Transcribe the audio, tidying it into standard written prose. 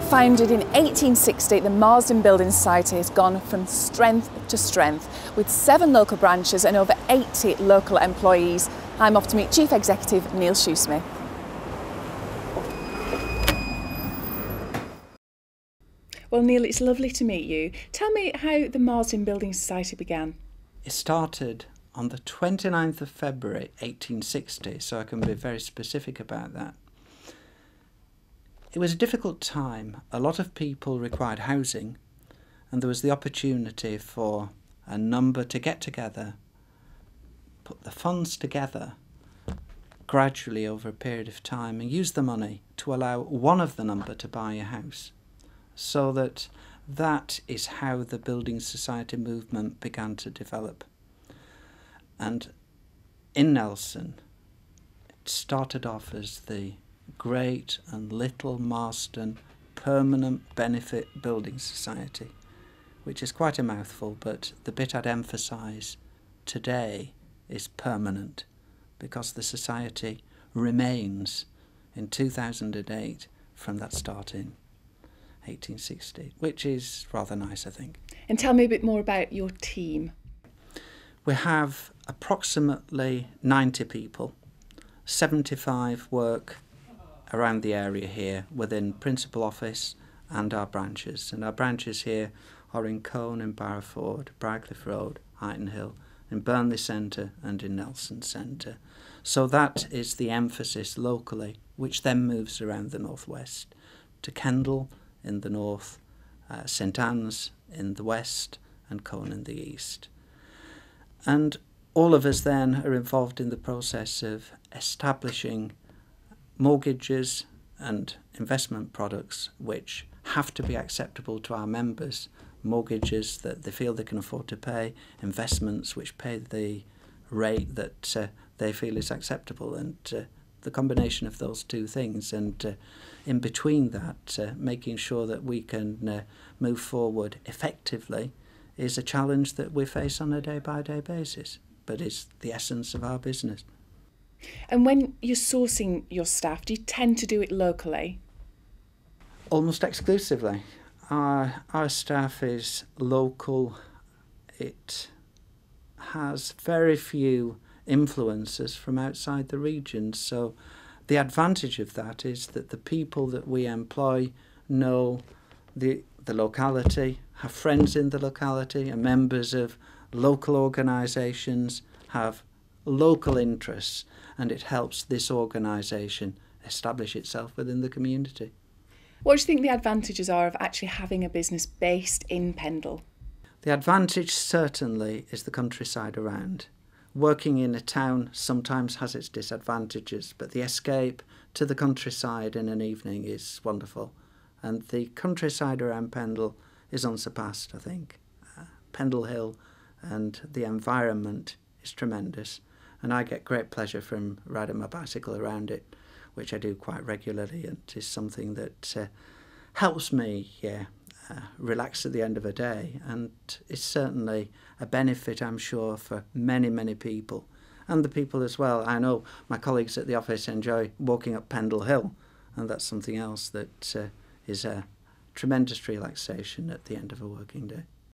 Founded in 1860, the Marsden Building Society has gone from strength to strength with 7 local branches and over 80 local employees. I'm off to meet Chief Executive Neil Shoesmith. Well, Neil, it's lovely to meet you. Tell me how the Marsden Building Society began. It started on the 29th of February 1860, so I can be very specific about that. It was a difficult time. A lot of people required housing, and there was the opportunity for a number to get together, put the funds together gradually over a period of time and use the money to allow one of the number to buy a house. So that is how the building society movement began to develop. And in Nelson, it started off as the Great and Little Marsden Permanent Benefit Building Society, which is quite a mouthful, but the bit I'd emphasise today is permanent, because the society remains in 2008 from that start in 1860, which is rather nice, I think. And tell me a bit more about your team. We have approximately 90 people. 75 work around the area here within principal office and our branches. And our branches here are in Colne, in Barrowford, Bragcliffe Road, Ightenhill, in Burnley Centre and in Nelson Centre. So that is the emphasis locally, which then moves around the northwest to Kendal in the north, St Anne's in the west and Colne in the east. And all of us then are involved in the process of establishing mortgages and investment products which have to be acceptable to our members, mortgages that they feel they can afford to pay, investments which pay the rate that they feel is acceptable, and the combination of those two things, and in between that, making sure that we can move forward effectively is a challenge that we face on a day-by-day basis, but is the essence of our business. And when you're sourcing your staff, do you tend to do it locally? Almost exclusively. Our staff is local. It has very few influences from outside the region, so the advantage of that is that the people that we employ know the locality, have friends in the locality, are members of local organisations, have local interests, and it helps this organisation establish itself within the community. What do you think the advantages are of actually having a business based in Pendle? The advantage certainly is the countryside around. Working in a town sometimes has its disadvantages, but the escape to the countryside in an evening is wonderful. And the countryside around Pendle is unsurpassed, I think. Pendle Hill and the environment is tremendous. And I get great pleasure from riding my bicycle around it, which I do quite regularly, and is something that helps me relax at the end of a day, and it's certainly a benefit, I'm sure, for many, many people, and the people as well. I know my colleagues at the office enjoy walking up Pendle Hill, and that's something else that is a tremendous relaxation at the end of a working day.